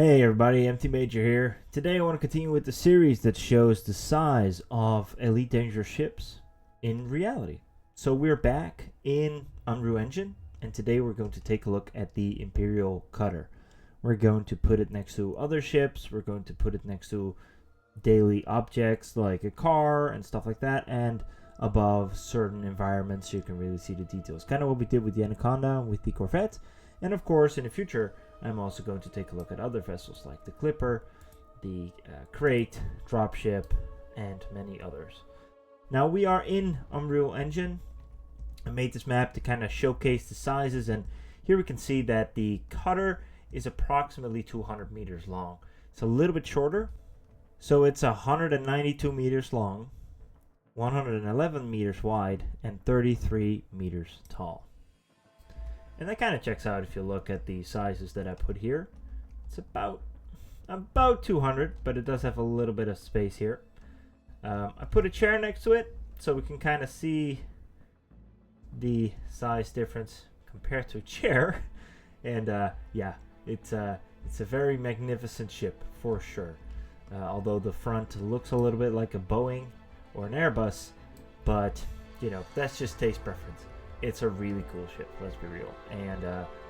Hey everybody, MT Major here. Today I want to continue with the series that shows the size of Elite Dangerous ships in reality. So we're back in Unreal Engine, and today we're going to take a look at the Imperial Cutter. We're going to put it next to other ships, we're going to put it next to daily objects like a car and stuff like that, and above certain environments so you can really see the details. Kind of what we did with the Anaconda, with the Corvette, and of course in the future I'm also going to take a look at other vessels like the Clipper, the Crate, Dropship, and many others. Now we are in Unreal Engine. I made this map to kind of showcase the sizes, and here we can see that the cutter is approximately 200 meters long. It's a little bit shorter, so it's 192 meters long, 111 meters wide, and 33 meters tall. And that kind of checks out if you look at the sizes that I put here. It's about 200, but it does have a little bit of space here. I put a chair next to it so we can kind of see the size difference compared to a chair. And yeah, it's a very magnificent ship for sure. Although the front looks a little bit like a Boeing or an Airbus, but you know, that's just taste preference. It's a really cool ship, let's be real, and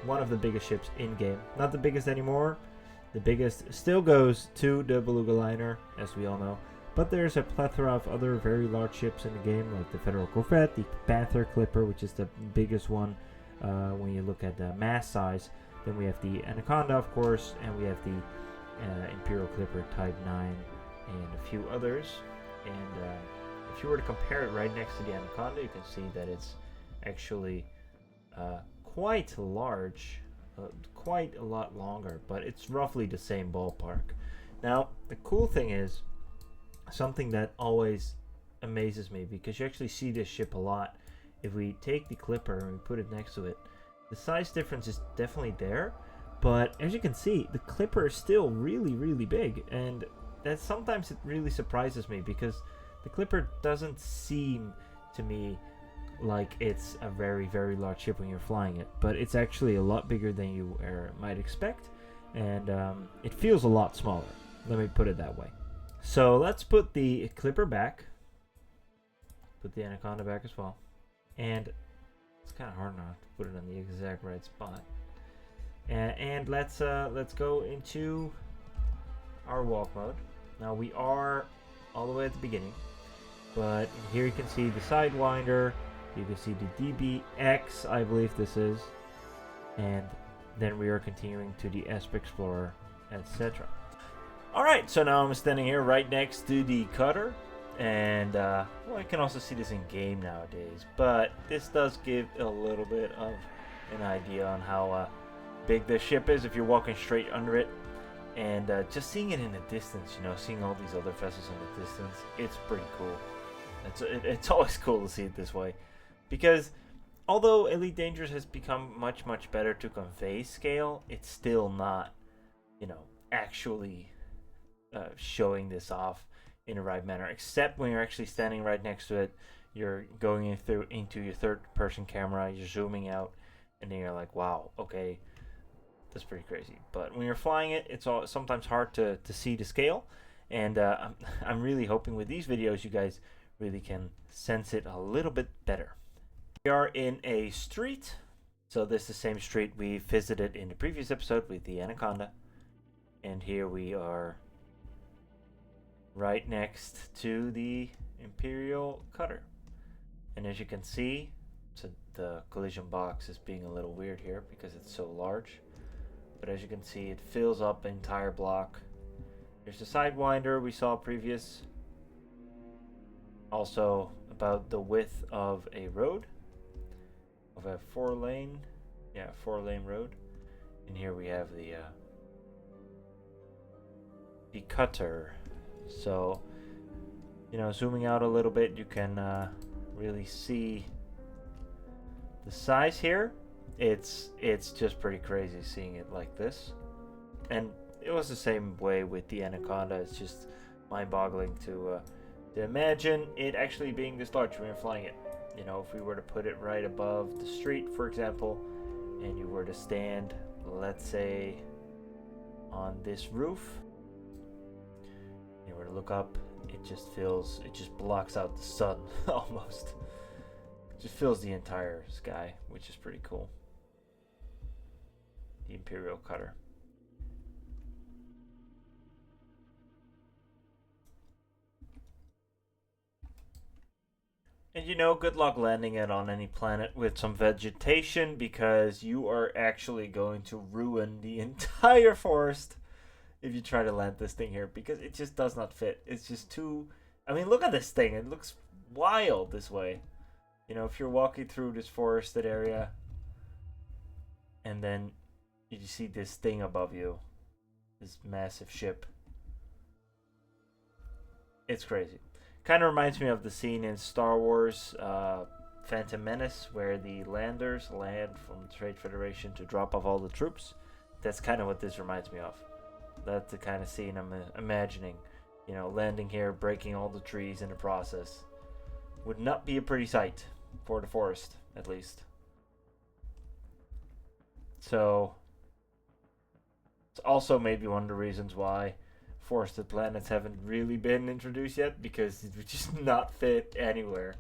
one of the biggest ships in game. Not the biggest anymore. The biggest still goes to the Beluga liner, as we all know, but there's a plethora of other very large ships in the game, like the Federal Corvette, the Panther Clipper, which is the biggest one when you look at the mass size. Then we have the Anaconda, of course, and we have the Imperial Clipper Type 9 and a few others. And if you were to compare it right next to the Anaconda, you can see that it's actually quite large, quite a lot longer, but it's roughly the same ballpark. Now the cool thing is something that always amazes me, because you actually see this ship a lot. If we take the Clipper and we put it next to it, the size difference is definitely there, but as you can see, the Clipper is still really big, and that sometimes it really surprises me, because the Clipper doesn't seem to me like it's a very large ship when you're flying it, but it's actually a lot bigger than you might expect, and it feels a lot smaller, let me put it that way. So let's put the Clipper back, put the Anaconda back as well, and it's kind of hard not to put it on the exact right spot, and let's go into our walk mode. Now we are all the way at the beginning, but here you can see the Sidewinder. You can see the DBX, I believe this is, and then we are continuing to the ESP Explorer, etc. Alright, so now I'm standing here right next to the cutter, and well, I can also see this in game nowadays, but this does give a little bit of an idea on how big this ship is if you're walking straight under it, and just seeing it in the distance, you know, seeing all these other vessels in the distance, it's pretty cool. It's always cool to see it this way. Because although Elite Dangerous has become much better to convey scale, it's still not, you know, actually showing this off in the right manner. Except when you're actually standing right next to it, you're going into your third-person camera, you're zooming out, and then you're like, wow, okay, that's pretty crazy. But when you're flying it, it's sometimes hard to see the scale, and I'm really hoping with these videos you guys really can sense it a little bit better. We are in a street, so this is the same street we visited in the previous episode with the Anaconda, and here we are right next to the Imperial Cutter. And as you can see, so the collision box is being a little weird here because it's so large, but as you can see, it fills up the entire block. There's the Sidewinder we saw previous, also about the width of a road, of a four-lane road. And here we have the cutter. So, you know, zooming out a little bit, you can really see the size here. It's just pretty crazy seeing it like this, and it was the same way with the Anaconda. It's just mind-boggling to imagine it actually being this large when you're flying it. You know, if we were to put it right above the street, for example, and you were to stand, let's say, on this roof. You were to look up, it just blocks out the sun almost. It just fills the entire sky, which is pretty cool. The Imperial Cutter. And you know, good luck landing it on any planet with some vegetation, because you are actually going to ruin the entire forest if you try to land this thing here, because it just does not fit. It's just too... I mean, look at this thing. It looks wild this way. You know, if you're walking through this forested area and then you see this thing above you, this massive ship. It's crazy. Kind of reminds me of the scene in Star Wars Phantom Menace, where the landers land from the Trade Federation to drop off all the troops. That's kind of what this reminds me of. That's the kind of scene I'm imagining. You know, landing here, breaking all the trees in the process. Would not be a pretty sight for the forest, at least. So, it's also maybe one of the reasons why forested planets haven't really been introduced yet, because it would just not fit anywhere.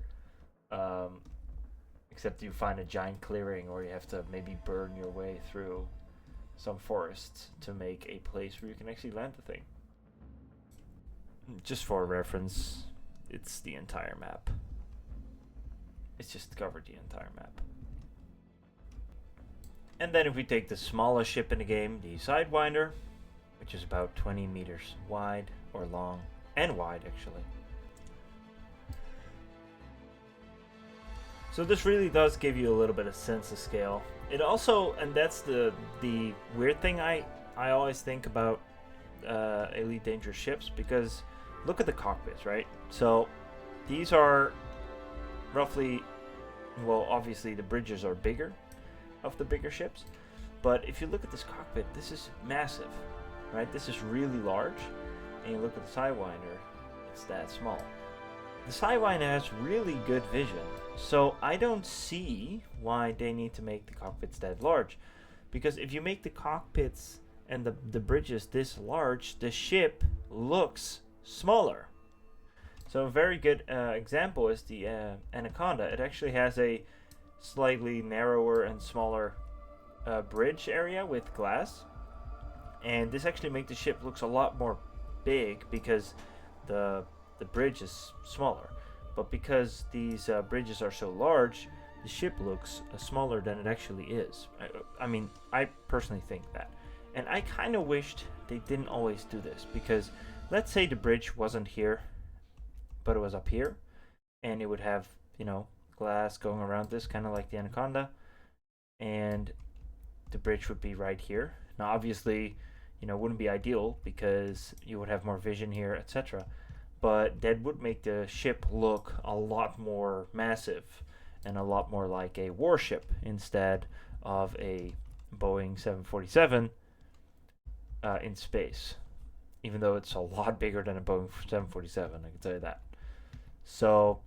Except you find a giant clearing, or you have to maybe burn your way through some forests to make a place where you can actually land the thing. Just for reference, it's the entire map. It's just covered the entire map. And then if we take the smallest ship in the game, the Sidewinder, which is about 20 meters wide, or long, and wide actually. So this really does give you a little bit of sense of scale. It also, and that's the weird thing I always think about Elite Dangerous ships, because look at the cockpits, right? So these are roughly, well, obviously the bridges are bigger of the bigger ships, but if you look at this cockpit, this is massive, right? This is really large, and you look at the Sidewinder, it's that small. The Sidewinder has really good vision, so I don't see why they need to make the cockpits that large, because if you make the cockpits and the bridges this large, the ship looks smaller. So a very good example is the Anaconda. It actually has a slightly narrower and smaller bridge area with glass, and this actually makes the ship looks a lot more big because the bridge is smaller. But because these bridges are so large, the ship looks smaller than it actually is. I mean, I personally think that. And I kind of wished they didn't always do this, because let's say the bridge wasn't here, but it was up here, and it would have, you know, glass going around this, kind of like the Anaconda, and the bridge would be right here. Now, obviously, you know, it wouldn't be ideal because you would have more vision here, etc. But that would make the ship look a lot more massive and a lot more like a warship instead of a Boeing 747 in space. Even though it's a lot bigger than a Boeing 747, I can tell you that. So,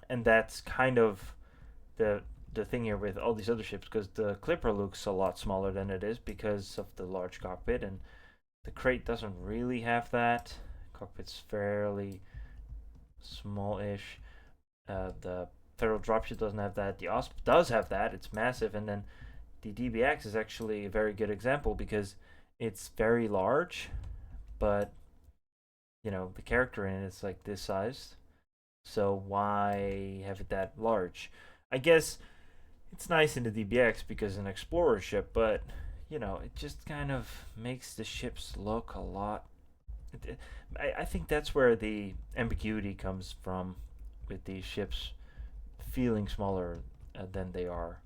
and that's kind of the thing here with all these other ships, because the Clipper looks a lot smaller than it is because of the large cockpit, and the Crate doesn't really have that. Cockpit's fairly small-ish. The Federal Dropship doesn't have that. The OSP does have that. It's massive. And then the DBX is actually a very good example because it's very large, but, you know, the character in it is like this size. So why have it that large? I guess it's nice in the DBX because it's an explorer ship, but, you know, it just kind of makes the ships look a lot... I think that's where the ambiguity comes from with these ships feeling smaller than they are.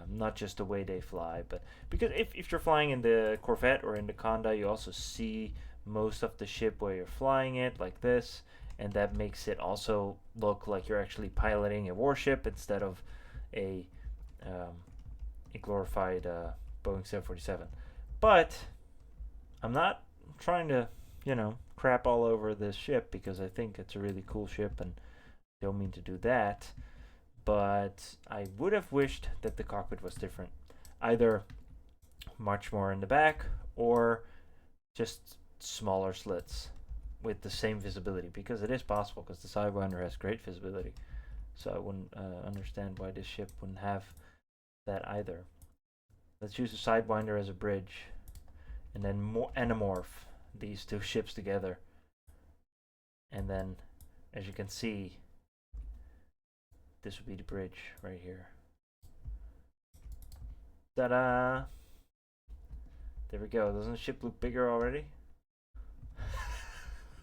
Not just the way they fly, but because if you're flying in the Corvette or in the Conda, you also see most of the ship where you're flying it, like this, and that makes it also look like you're actually piloting a warship instead of a glorified Boeing 747. But I'm not trying to, you know, crap all over this ship because I think it's a really cool ship and don't mean to do that. But I would have wished that the cockpit was different. Either much more in the back or just smaller slits with the same visibility, because it is possible, because the Sidewinder has great visibility. So I wouldn't understand why this ship wouldn't have that either. Let's use the Sidewinder as a bridge, and then anamorph these two ships together. And then, as you can see, this would be the bridge right here. Ta-da! There we go. Doesn't the ship look bigger already?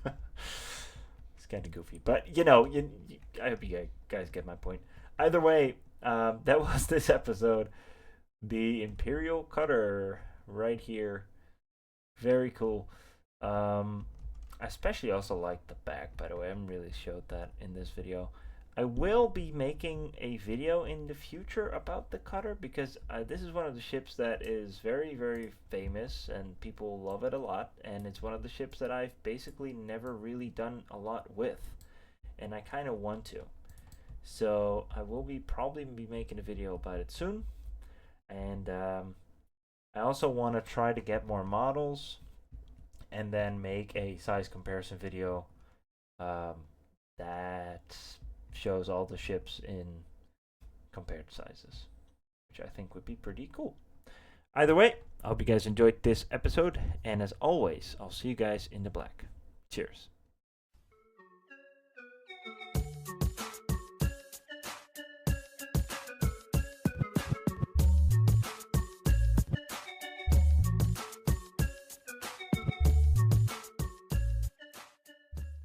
It's kind of goofy, but you know, I hope you guys get my point. Either way, that was this episode. The Imperial Cutter right here. Very cool. I especially also like the back, by the way. I haven't really showed that in this video. I will be making a video in the future about the cutter, because this is one of the ships that is very, very famous and people love it a lot, and it's one of the ships that I've basically never really done a lot with, and I kind of want to. So I will probably be making a video about it soon, and I also want to try to get more models and then make a size comparison video that shows all the ships in compared sizes, which I think would be pretty cool. Either way, I hope you guys enjoyed this episode, and as always, I'll see you guys in the black. Cheers.